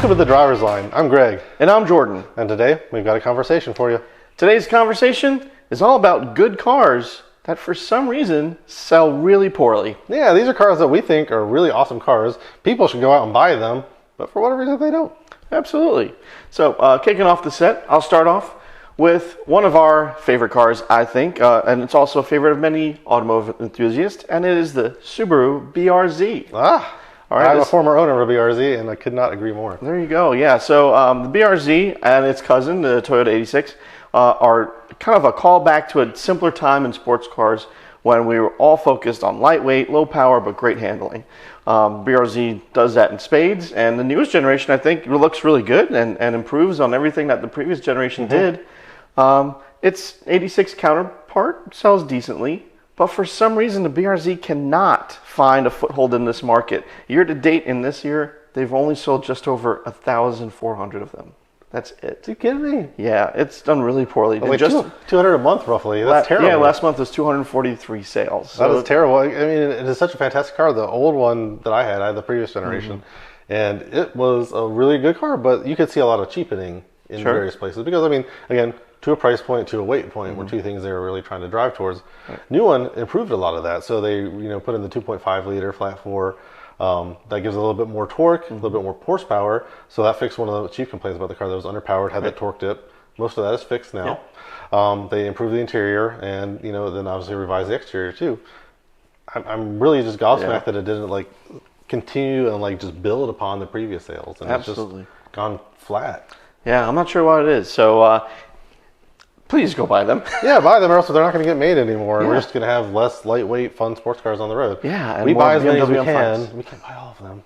Welcome to the Driver's Line. I'm Greg. And I'm Jordan. And today, we've got a conversation for you. Today's conversation is all about good cars that for some reason sell really poorly. Yeah, these are cars that we think are really awesome cars. People should go out and buy them, but for whatever reason, they don't. Absolutely. So, kicking off the set, I'll start off with one of our favorite cars, I think, and it's also a favorite of many automotive enthusiasts, and it is the Subaru BRZ. All right, I'm a former owner of a BRZ, and I could not agree more. There you go. Yeah, so the BRZ and its cousin, the Toyota 86, are kind of a callback to a simpler time in sports cars when we were all focused on lightweight, low power, but great handling. BRZ does that in spades, and the newest generation, I think, looks really good and improves on everything that the previous generation did. Its 86 counterpart sells decently, but for some reason, the BRZ cannot find a foothold in this market. Year to date in this year, they've only sold just over 1,400 of them. That's it. Are you kidding me? Yeah, it's done really poorly. Like just 200 a month, roughly. That's terrible. Yeah, last month was 243 sales. That is terrible. I mean, it is such a fantastic car. The old one that I had the previous generation, and it was a really good car, but you could see a lot of cheapening in various places because, I mean, again, to a price point, to a weight point were two things they were really trying to drive towards. New one improved a lot of that. So they, put in the 2.5 liter flat four. That gives a little bit more torque, a little bit more horsepower. So that fixed one of the chief complaints about the car that was underpowered, had that torque dip. Most of that is fixed now. They improved the interior and, then obviously revised the exterior too. I'm really just gobsmacked that it didn't continue and just build upon the previous sales. And it's just gone flat. Yeah, I'm not sure what it is. So, please go buy them. Yeah, buy them or else they're not going to get made anymore. Yeah. We're just going to have less lightweight, fun sports cars on the road. Yeah, and we buy as many as we BMW can. We can't buy all of them.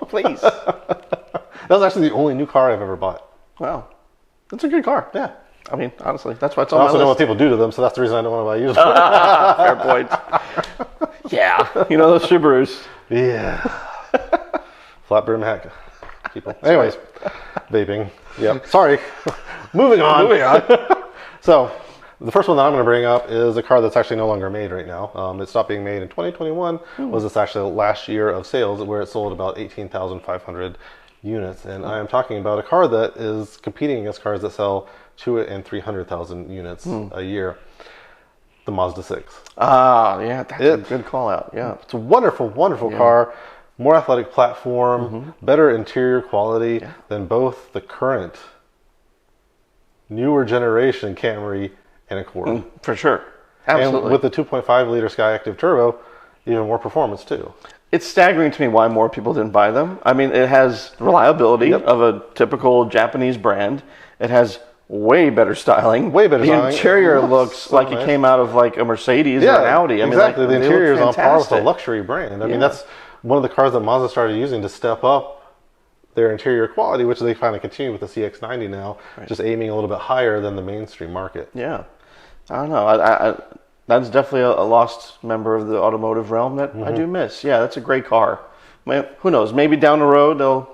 Please. That was actually the only new car I've ever bought. Wow. That's a good car. Yeah. I mean, honestly, that's why it's on my my list. I also know what list. people do to them, so that's the reason I don't want to buy used Fair point. Yeah. Those Subarus. Yeah. Flat brim hack people. Anyways, vaping. Yep. Sorry. Moving on. So, the first one that I'm going to bring up is a car that's actually no longer made right now. It stopped being made in 2021. Was this actually the last year of sales where it sold about 18,500 units. And I am talking about a car that is competing against cars that sell 200,000 and 300,000 units a year. The Mazda 6. Yeah, that's a good call out. Yeah. It's a wonderful, wonderful car. More athletic platform, better interior quality than both the current newer generation Camry and Accord. For sure. Absolutely. And with the 2.5 liter Skyactiv Turbo, even more performance too. It's staggering to me why more people didn't buy them. I mean, it has reliability of a typical Japanese brand. It has way better styling. Way better styling. The interior looks like it came out of a Mercedes or an Audi. Exactly. The interior is on par with a luxury brand. I mean, that's one of the cars that Mazda started using to step up their interior quality, which they finally continue with the CX-90 now, just aiming a little bit higher than the mainstream market. Yeah. I don't know. That's definitely a lost member of the automotive realm that I do miss. Yeah, that's a great car. Who knows? Maybe down the road they'll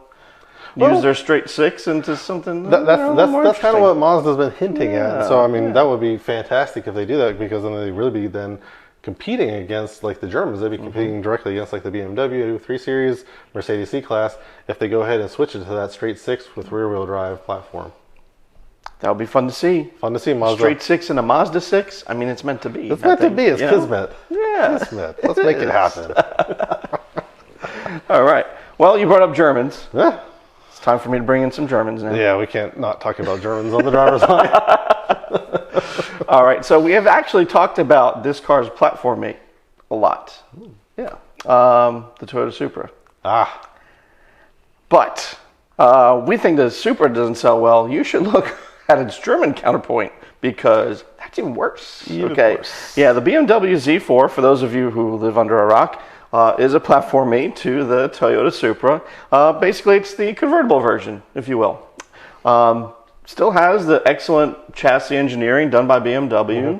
use their straight six into something. That's kind of what Mazda's been hinting at. So I mean, that would be fantastic if they do that, because then they really be competing against the Germans. They'd be competing directly against the BMW 3 Series, Mercedes C-Class, if they go ahead and switch it to that straight six with rear-wheel drive platform. That would be fun to see. Fun to see, Mazda. Straight six in a Mazda 6. I mean, it's meant to be. It's meant to be. It's Kismet. Yeah. Kismet. Let's make it happen. All right. Well, you brought up Germans. Yeah. It's time for me to bring in some Germans now. Yeah, we can't not talk about Germans on the driver's line. All right. So we have actually talked about this car's platform mate a lot. Yeah. The Toyota Supra. But we think the Supra doesn't sell well. You should look at its German counterpoint, because that's even worse. Even worse. Yeah, the BMW Z4, for those of you who live under a rock, is a platform mate to the Toyota Supra. Basically, it's the convertible version, if you will. Still has the excellent chassis engineering done by BMW,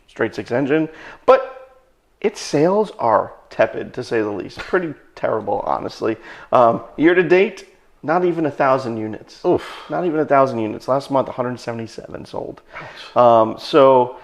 straight six engine, but its sales are tepid, to say the least. Pretty terrible, honestly. Year to date, not even 1,000 units. Oof. Not even 1,000 units. Last month, 177 sold. So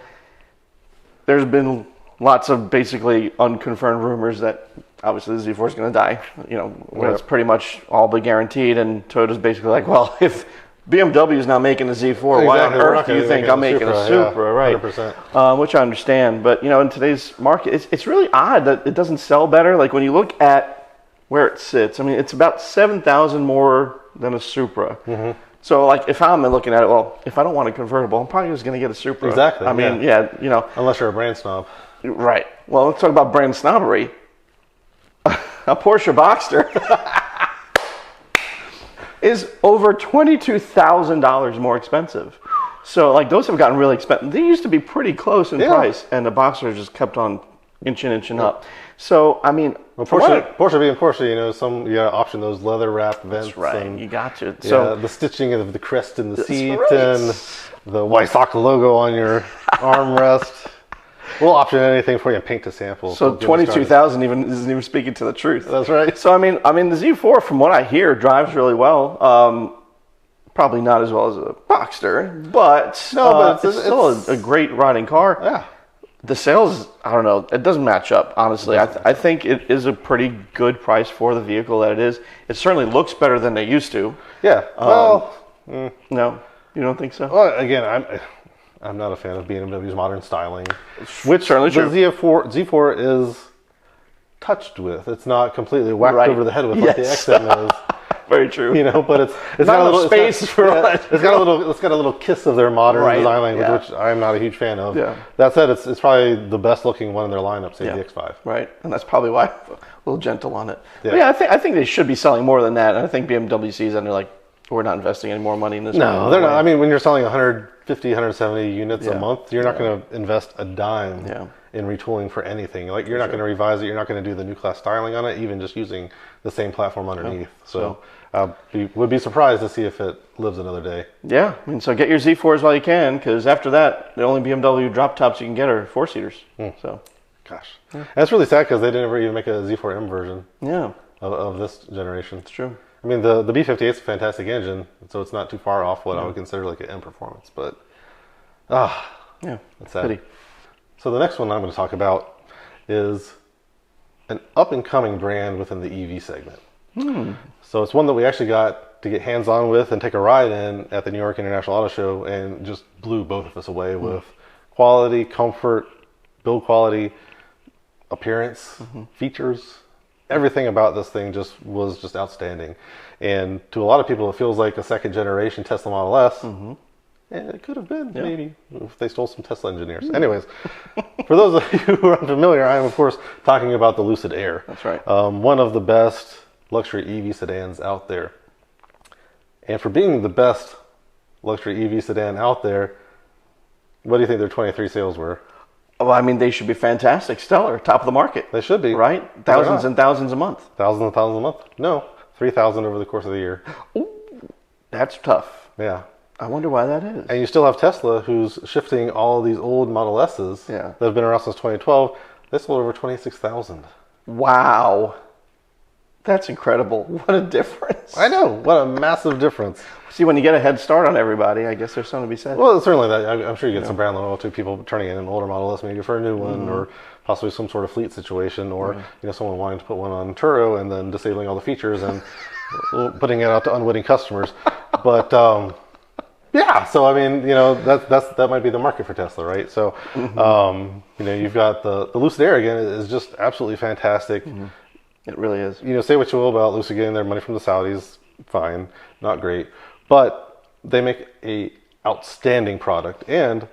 there's been lots of basically unconfirmed rumors that obviously the Z4 is going to die. You know, where it's pretty much all but guaranteed, and Toyota's basically like, well, if BMW is not making a Z4, why on earth do you think I'm making a Supra, right? 100%. Which I understand, but you know, in today's market, it's really odd that it doesn't sell better. Like when you look at where it sits, I mean, it's about 7,000 more than a Supra. Mm-hmm. So, like, if I'm looking at it, well, if I don't want a convertible, I'm probably just going to get a Supra. Exactly. I mean, yeah, you know. Unless you're a brand snob. Right. Well, let's talk about brand snobbery. A Porsche Boxster is over $22,000 more expensive. So, like, those have gotten really expensive. They used to be pretty close in price, and the Boxster just kept on inching up. So, I mean, well, Porsche being Porsche, you know, you got to option those leather wrapped vents. That's right. And, you got to. So the stitching of the crest in the seat and the Wysocki logo on your armrest. We'll option anything for you and paint to sample. So 22,000 isn't even speaking to the truth. That's right. So I mean, the Z4, from what I hear, drives really well. Probably not as well as a Boxster, but it's still a great riding car. Yeah. The sales, I don't know, it doesn't match up, honestly. I think it is a pretty good price for the vehicle that it is. It certainly looks better than they used to. Yeah. No, you don't think so? Well, again, I'm not a fan of BMW's modern styling, which certainly the Z4 is touched with. It's not completely whacked over the head with like the XM is. Very true. You know, but it's not a little space for it. It's got a little kiss of their modern design language, which I'm not a huge fan of. Yeah. That said, it's probably the best looking one in their lineup, say the X5. Right, and that's probably why I'm a little gentle on it. Yeah, but yeah, I think they should be selling more than that. And I think BMW sees that and they're like, we're not investing any more money in this. No, they're not. I mean, when you're selling 150, 170 units a month, you're not going to invest a dime in retooling for anything. Like you're not going to revise it. You're not going to do the new class styling on it, even just using the same platform underneath. So would be surprised to see if it lives another day. Yeah, I mean, so get your Z4s while you can, because after that, the only BMW drop tops you can get are 4-seaters. So, gosh, and it's really sad because they didn't ever even make a Z4M version. Yeah, of this generation. It's true. I mean, the B58 is a fantastic engine, so it's not too far off what I would consider like an M performance. But yeah, that's sad. Pity. So the next one I'm going to talk about is an up-and-coming brand within the EV segment. So it's one that we actually got to get hands-on with and take a ride in at the New York International Auto Show, and just blew both of us away with quality, comfort, build quality, appearance, features. Everything about this thing was just outstanding. And to a lot of people, it feels like a second-generation Tesla Model S. And it could have been, maybe, if they stole some Tesla engineers. Anyways, for those of you who are unfamiliar, I am, of course, talking about the Lucid Air. That's right. One of the best luxury EV sedans out there. And for being the best luxury EV sedan out there, what do you think their 23 sales were? Well, I mean, they should be fantastic, stellar, top of the market. They should be. Right? Thousands and thousands a month. Thousands and thousands a month? No, 3,000 over the course of the year. Ooh, that's tough. Yeah. I wonder why that is. And you still have Tesla, who's shifting all of these old Model S's that have been around since 2012. They sold over 26,000. Wow. That's incredible. What a difference. I know. What a massive difference. See, when you get a head start on everybody, I guess there's something to be said. Well, certainly that. I'm sure you get some brand loyalty, people turning in an older Model S maybe for a new one, or possibly some sort of fleet situation, or someone wanting to put one on Turo and then disabling all the features and putting it out to unwitting customers. But yeah, so I mean, that might be the market for Tesla, right? So you've got the Lucid Air again is just absolutely fantastic. It really is. Say what you will about Lucid getting their money from the Saudis, fine, not great, but they make a outstanding product. And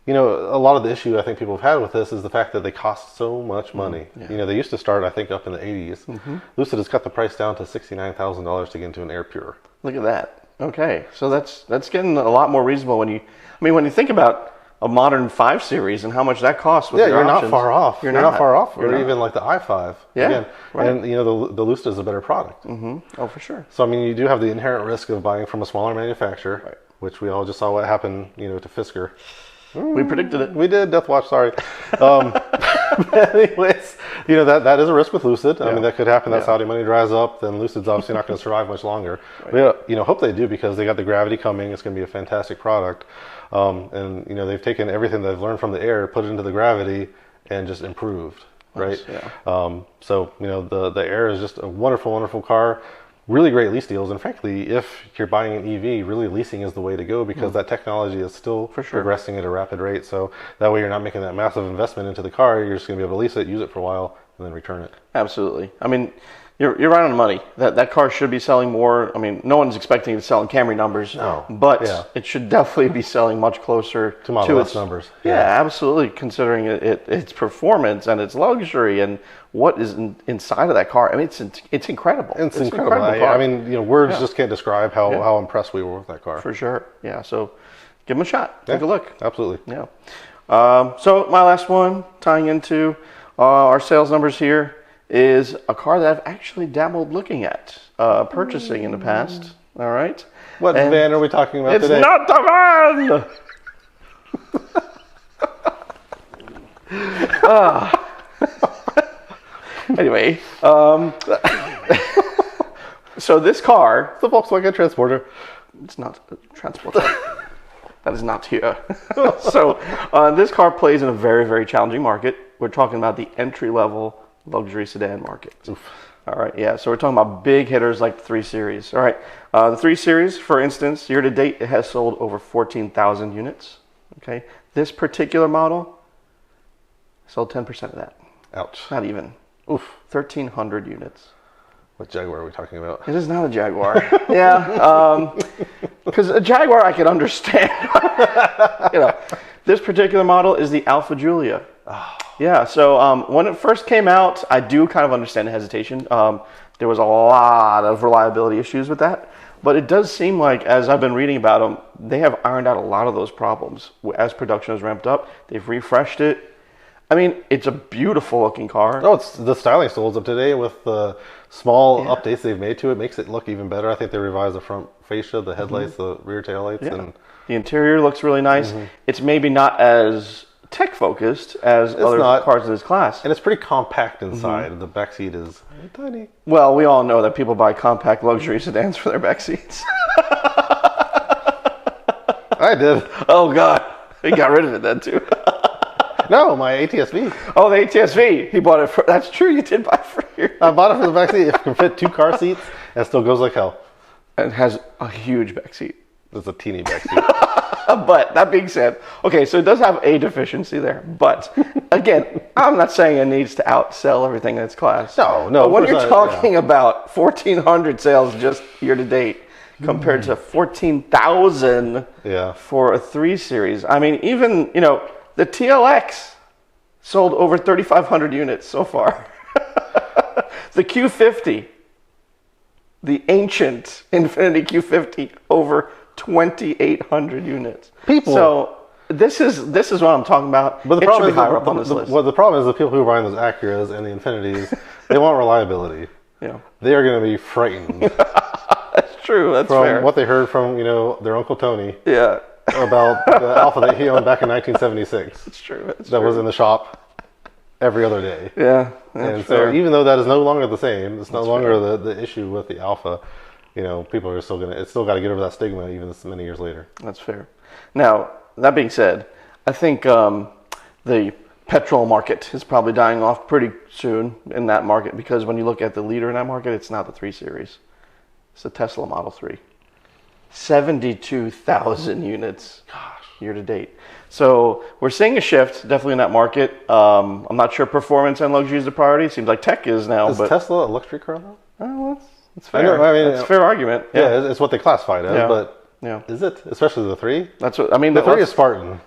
a lot of the issue I think people have had with this is the fact that they cost so much money. They used to start, I think, up in the 80s. Lucid has cut the price down to $69,000 to get into an Air Pure. Look at that. Okay, so that's getting a lot more reasonable when you think about a modern 5 Series and how much that costs with your options. Not far off. You're not far off. Or even like the i5. Yeah, again. Right. And the Lucid is a better product. Oh, for sure. So I mean, you do have the inherent risk of buying from a smaller manufacturer, which we all just saw what happened, to Fisker. We predicted it. We did. Death Watch. Sorry. Anyways, that is a risk with Lucid. I mean, that could happen. That Saudi money dries up, then Lucid's obviously not going to survive much longer. But, hope they do, because they got the Gravity coming. It's going to be a fantastic product. And they've taken everything they've learned from the Air, put it into the Gravity, and just improved, right? Yeah. So the Air is just a wonderful, wonderful car. Really great lease deals, and frankly, if you're buying an EV, really leasing is the way to go because that technology is still progressing at a rapid rate. So that way, you're not making that massive investment into the car. You're just going to be able to lease it, use it for a while, and then return it. Absolutely. I mean, you're right on the money. That car should be selling more. I mean, no one's expecting it to sell in Camry numbers, but it should definitely be selling much closer to Model S numbers. Yeah, absolutely. Considering its performance and its luxury and what is inside of that car. I mean, it's incredible. It's incredible. I mean, words just can't describe how impressed we were with that car. For sure. Yeah. So give them a shot. Take a look. Absolutely. Yeah. So my last one, tying into our sales numbers here, is a car that I've actually dabbled looking at purchasing in the past. All right. What van are we talking about today? It's not the van! Anyway, so this car, the Volkswagen Transporter. It's not a Transporter. That is not here. So this car plays in a very, very challenging market. We're talking about the entry-level luxury sedan market. Oof. All right, yeah. So we're talking about big hitters like the 3 Series. All right, the 3 Series, for instance, year to date, it has sold over 14,000 units. Okay, this particular model sold 10% of that. Ouch. Not even. Oof. 1,300 units. What Jaguar are we talking about? It is not a Jaguar. Yeah, because a Jaguar I can understand. This particular model is the Alfa Giulia. Oh. Yeah, so when it first came out, I do kind of understand the hesitation. There was a lot of reliability issues with that. But it does seem like, as I've been reading about them, they have ironed out a lot of those problems. As production has ramped up, they've refreshed it. I mean, it's a beautiful looking car. Oh, the styling still holds up today with the small updates they've made to it. Makes it look even better. I think they revised the front fascia, the headlights, the rear taillights. Yeah. And the interior looks really nice. It's maybe not as tech focused as other cars in this class. And it's pretty compact inside. The back seat is tiny. Well, we all know that people buy compact luxury sedans for their back seats. I did. Oh, God. He got rid of it then, too. No, my ATS-V. Oh, the ATS-V. He bought it for... That's true, you did buy it for your... I bought it for the back seat. It can fit 2 car seats and still goes like hell. And it has a huge back seat. It's a teeny back seat. But that being said, okay, so it does have a deficiency there. But again, I'm not saying it needs to outsell everything in its class. No. But when you're talking about 1,400 sales just year to date compared to 14,000 for a 3 Series, I mean, even the TLX sold over 3,500 units so far. The Q50, the ancient Infiniti Q50, over 2,800 units. So this is what I'm talking about. But the problem should be higher up on this list. Well, the problem is the people who are buying those Acuras and the Infinitis, they want reliability. Yeah, they are going to be frightened. That's true. That's fair. From what they heard from their Uncle Tony. Yeah. About the Alfa that he owned back in 1976. It's true. That was in the shop every other day. Yeah. And so even though that is no longer the same, it's no longer the issue with the Alfa. People are still it's still got to get over that stigma even this many years later. That's fair. Now, that being said, I think the petrol market is probably dying off pretty soon in that market because when you look at the leader in that market, it's not the 3 Series. It's the Tesla Model 3. 72,000 units year to date. So we're seeing a shift definitely in that market. I'm not sure performance and luxury is the priority. It seems like tech is now. Is Tesla a luxury car though? Well, that's fair. That's a fair argument. Yeah, it's what they classify it as, but is it? Especially the 3? That's what I mean. The 3 is Spartan.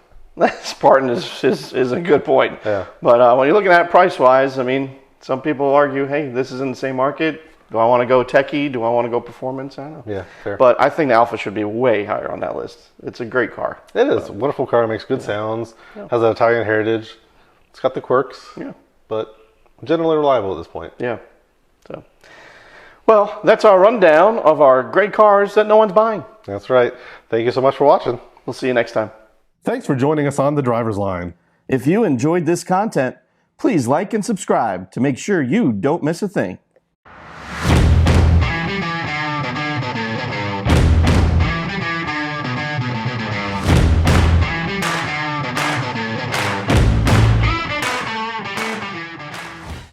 Spartan is a good point. Yeah. But when you're looking at it price-wise, I mean, some people argue, hey, this is in the same market. Do I want to go techie? Do I want to go performance? I don't know. Yeah, fair. But I think the Alfa should be way higher on that list. It's a great car. It is. Wonderful car. It makes good sounds. Has an Italian heritage. It's got the quirks. Yeah. But generally reliable at this point. Yeah. So, well, that's our rundown of our great cars that no one's buying. That's right. Thank you so much for watching. We'll see you next time. Thanks for joining us on The Driver's Line. If you enjoyed this content, please like and subscribe to make sure you don't miss a thing.